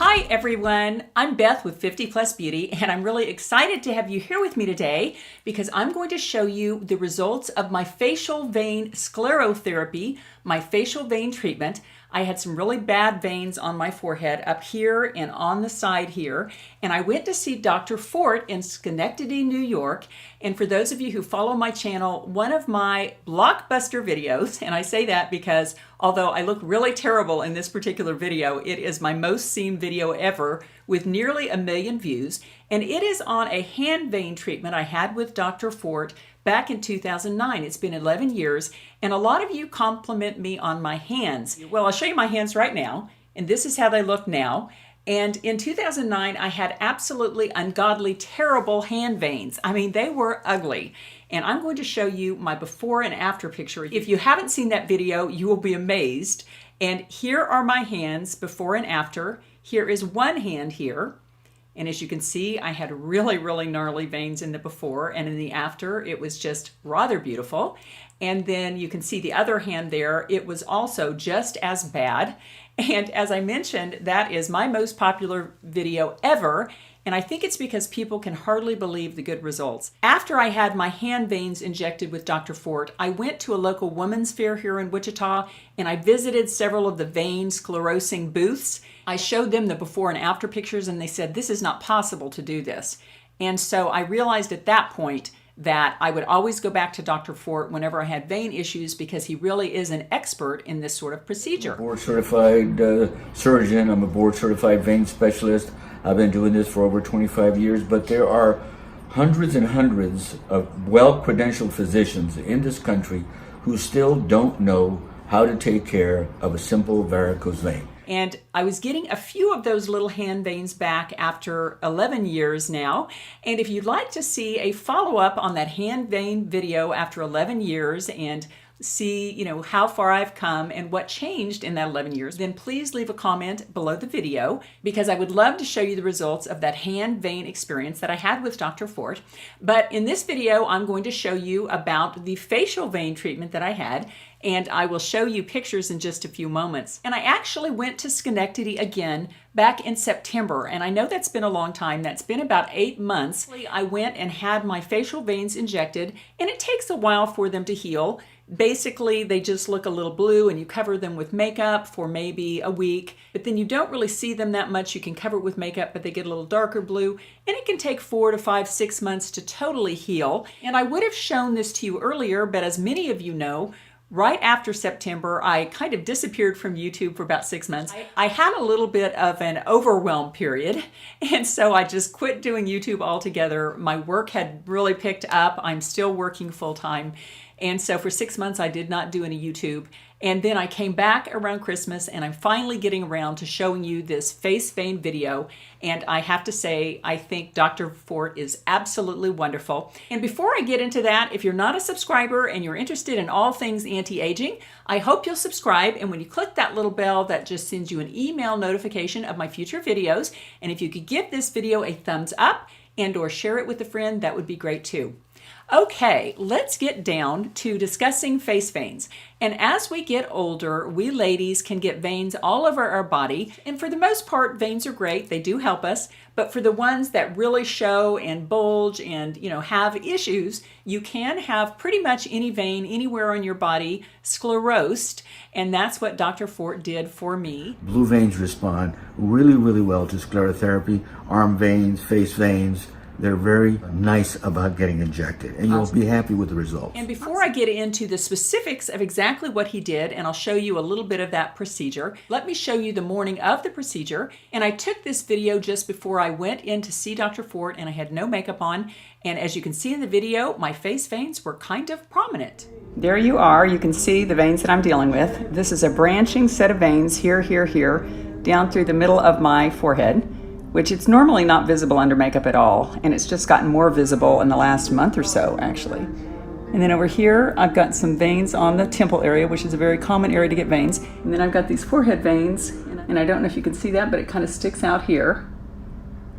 Hi everyone, I'm Beth with 50 Plus Beauty, and I'm really excited to have you here with me today because I'm going to show you the results of my facial vein sclerotherapy, my facial vein treatment. I had some really bad veins on my forehead up here and on the side here, and I went to see Dr. Fort in Schenectady, New York. And for those of you who follow my channel, one of my blockbuster videos, and I say that because although I look really terrible in this particular video, it is my most seen video ever with nearly 1 million views, and it is on a hand vein treatment I had with Dr. Fort back in 2009. It's been 11 years, and a lot of you compliment me on my hands. Well, I'll show you my hands right now, and this is how they look now. And in 2009, I had absolutely ungodly, terrible hand veins. I mean, they were ugly. And I'm going to show you my before and after picture. If you haven't seen that video, you will be amazed. And here are my hands before and after. Here is one hand here. And as you can see, I had really, really gnarly veins in the before, and in the after, it was just rather beautiful. And then you can see the other hand there, it was also just as bad. And as I mentioned, that is my most popular video ever. And I think it's because people can hardly believe the good results. After I had my hand veins injected with Dr. Fort, I went to a local women's fair here in Wichita, and I visited several of the vein sclerosing booths. I showed them the before and after pictures, and they said, this is not possible to do this. And so I realized at that point that I would always go back to Dr. Fort whenever I had vein issues because he really is an expert in this sort of procedure. I'm a board-certified surgeon. I'm a board-certified vein specialist. I've been doing this for over 25 years, but there are hundreds and hundreds of well-credentialed physicians in this country who still don't know how to take care of a simple varicose vein. And I was getting a few of those little hand veins back after 11 years now. And if you'd like to see a follow-up on that hand vein video after 11 years and see, how far I've come and what changed in that 11 years, then please leave a comment below the video because I would love to show you the results of that hand vein experience that I had with Dr. Fort. But in this video, I'm going to show you about the facial vein treatment that I had, and I will show you pictures in just a few moments. And I actually went to Schenectady again back in September, and I know that's been a long time. That's been about 8 months. I went and had my facial veins injected, and it takes a while for them to heal. Basically, they just look a little blue, and you cover them with makeup for maybe a week, but then you don't really see them that much. You can cover it with makeup, but they get a little darker blue, and it can take 4 to 5, 6 months to totally heal. And I would have shown this to you earlier, but as many of you know, right after September, I kind of disappeared from YouTube for about 6 months. I had a little bit of an overwhelm period, and so I just quit doing YouTube altogether. My work had really picked up. I'm still working full-time, and so for 6 months, I did not do any YouTube. And then I came back around Christmas, and I'm finally getting around to showing you this face vein video. And I have to say, I think Dr. Fort is absolutely wonderful. And before I get into that, if you're not a subscriber and you're interested in all things anti-aging, I hope you'll subscribe. And when you click that little bell, that just sends you an email notification of my future videos. And if you could give this video a thumbs up and/or share it with a friend, that would be great too. Okay, let's get down to discussing face veins. And as we get older, we ladies can get veins all over our body. And for the most part, veins are great. They do help us. But for the ones that really show and bulge and, have issues, you can have pretty much any vein anywhere on your body sclerosed. And that's what Dr. Fort did for me. Blue veins respond really, really well to sclerotherapy. Arm veins, face veins. They're very nice about getting injected, and you'll be happy with the results. And before I get into the specifics of exactly what he did, and I'll show you a little bit of that procedure, let me show you the morning of the procedure. And I took this video just before I went in to see Dr. Fort, and I had no makeup on. And as you can see in the video, my face veins were kind of prominent. There you are. You can see the veins that I'm dealing with. This is a branching set of veins here, here, here, down through the middle of my forehead, which it's normally not visible under makeup at all, and it's just gotten more visible in the last month or so, actually. And then over here, I've got some veins on the temple area, which is a very common area to get veins. And then I've got these forehead veins, and I don't know if you can see that, but it kind of sticks out here.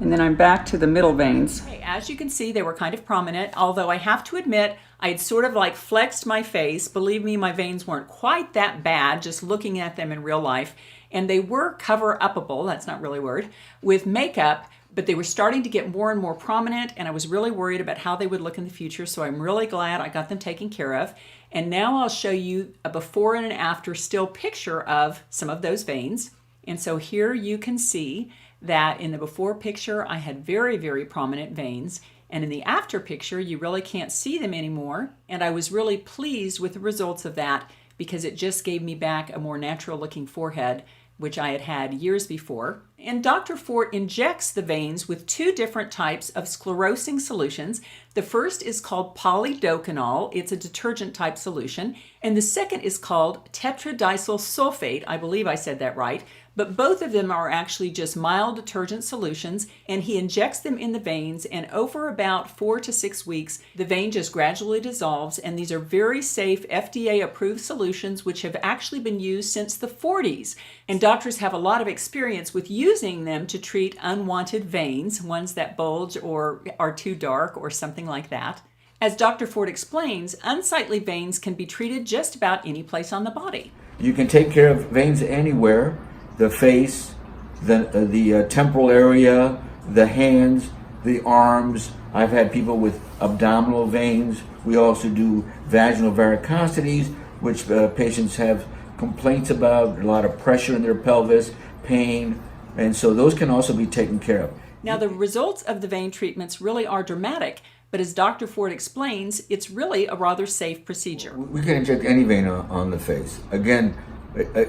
And then I'm back to the middle veins. Okay, as you can see, they were kind of prominent, although I have to admit, I had sort of like flexed my face. Believe me, my veins weren't quite that bad, just looking at them in real life. and they were cover-upable, that's not really a word, with makeup, but they were starting to get more and more prominent, and I was really worried about how they would look in the future, so I'm really glad I got them taken care of. And now I'll show you a before and an after still picture of some of those veins. And so here you can see that in the before picture, I had very, very prominent veins. And in the after picture, you really can't see them anymore. And I was really pleased with the results of that because it just gave me back a more natural looking forehead, which I had had years before. And Dr. Fort injects the veins with two different types of sclerosing solutions. The first is called polydocanol. It's a detergent type solution. And the second is called tetradicyl sulfate. I believe I said that right. But both of them are actually just mild detergent solutions, and he injects them in the veins, and over about 4 to 6 weeks, the vein just gradually dissolves, and these are very safe FDA-approved solutions which have actually been used since the 40s. And doctors have a lot of experience with using them to treat unwanted veins, ones that bulge or are too dark or something like that. As Dr. Fort explains, unsightly veins can be treated just about any place on the body. You can take care of veins anywhere. The face, the temporal area, the hands, the arms. I've had people with abdominal veins. We also do vaginal varicosities, which patients have complaints about, a lot of pressure in their pelvis, pain, and so those can also be taken care of. Now, the results of the vein treatments really are dramatic, but as Dr. Fort explains, it's really a rather safe procedure. We can inject any vein on the face. Again,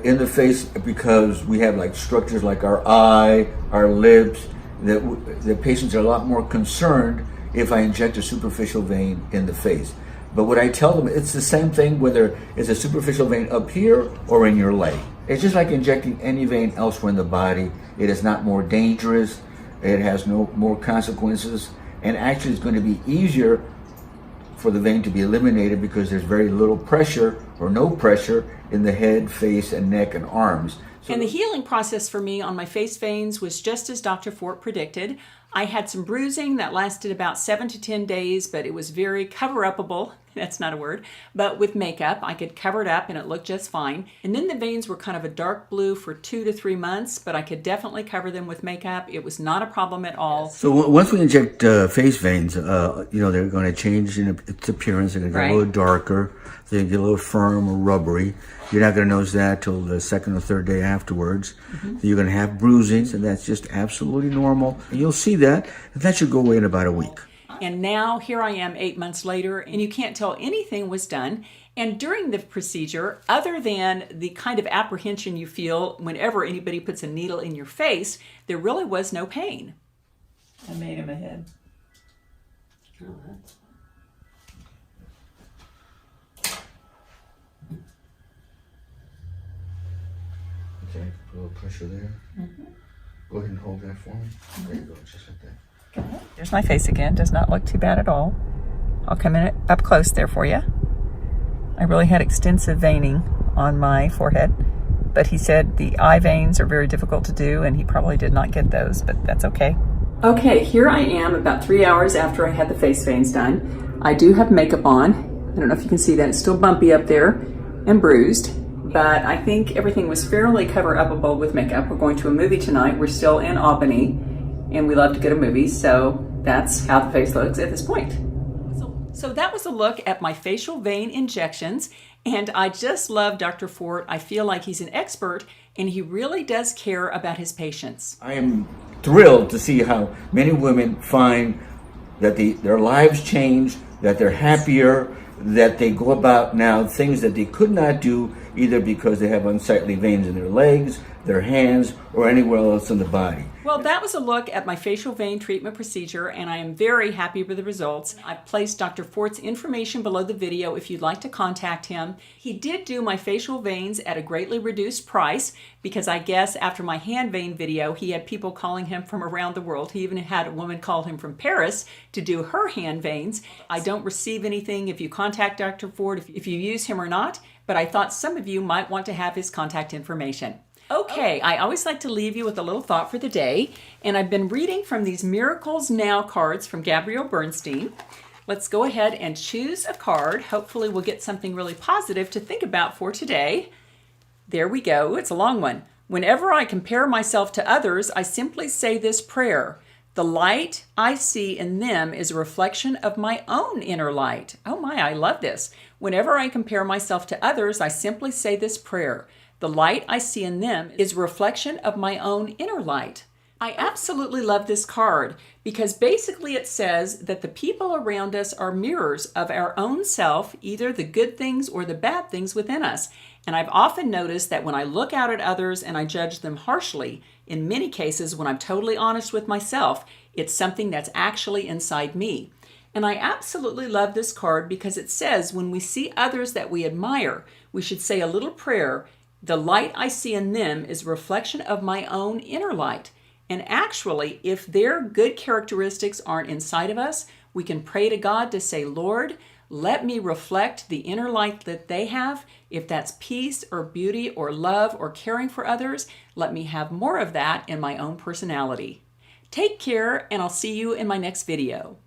in the face, because we have like structures like our eye, our lips, the patients are a lot more concerned if I inject a superficial vein in the face. But what I tell them, it's the same thing whether it's a superficial vein up here or in your leg. It's just like injecting any vein elsewhere in the body. It is not more dangerous. It has no more consequences. And actually it's going to be easier for the vein to be eliminated because there's very little pressure or no pressure in the head, face, and neck and arms. And the healing process for me on my face veins was just as Dr. Fort predicted. I had some bruising that lasted about 7 to 10 days, but it was very cover-upable. That's not a word. But with makeup, I could cover it up and it looked just fine. And then the veins were kind of a dark blue for 2 to 3 months, but I could definitely cover them with makeup. It was not a problem at all. So once we inject face veins, they're going to change in its appearance. They're going to get a little darker. They get a little firm or rubbery. You're not going to notice that till the second or third day afterwards. Mm-hmm. You're going to have bruising, and that's just absolutely normal. And you'll see that, and that should go away in about a week. And now here I am 8 months later, and you can't tell anything was done. And during the procedure, other than the kind of apprehension you feel whenever anybody puts a needle in your face, there really was no pain. I made him a head. Oh, that's... Okay, a little pressure there. Mm-hmm. Go ahead and hold that for me. Mm-hmm. There you go, just like that. Okay. There's my face again. Does not look too bad at all. I'll come in up close there for you. I really had extensive veining on my forehead, but he said the eye veins are very difficult to do, and he probably did not get those, but that's okay. Okay, here I am about 3 hours after I had the face veins done. I do have makeup on. I don't know if you can see that. It's still bumpy up there and bruised, but I think everything was fairly cover-upable with makeup. We're going to a movie tonight. We're still in Albany, and we love to go to movies, so that's how the face looks at this point. So that was a look at my facial vein injections, and I just love Dr. Fort. I feel like he's an expert, and he really does care about his patients. I am thrilled to see how many women find that their lives change, that they're happier, that they go about now things that they could not do either because they have unsightly veins in their legs, their hands, or anywhere else in the body. Well, that was a look at my facial vein treatment procedure, and I am very happy with the results. I've placed Dr. Fort's information below the video if you'd like to contact him. He did do my facial veins at a greatly reduced price because I guess after my hand vein video, he had people calling him from around the world. He even had a woman call him from Paris to do her hand veins. I don't receive anything if you contact Dr. Fort, if you use him or not, but I thought some of you might want to have his contact information. Okay, I always like to leave you with a little thought for the day, and I've been reading from these Miracles Now cards from Gabrielle Bernstein. Let's go ahead and choose a card. Hopefully we'll get something really positive to think about for today. There we go. It's a long one. Whenever I compare myself to others, I simply say this prayer. The light I see in them is a reflection of my own inner light. Oh my, I love this. Whenever I compare myself to others, I simply say this prayer. The light I see in them is a reflection of my own inner light. I absolutely love this card because basically it says that the people around us are mirrors of our own self, either the good things or the bad things within us. And I've often noticed that when I look out at others and I judge them harshly, in many cases when I'm totally honest with myself, it's something that's actually inside me. And I absolutely love this card because it says when we see others that we admire, we should say a little prayer. The light I see in them is a reflection of my own inner light. And actually, if their good characteristics aren't inside of us, we can pray to God to say, Lord, let me reflect the inner light that they have. If that's peace or beauty or love or caring for others, let me have more of that in my own personality. Take care, and I'll see you in my next video.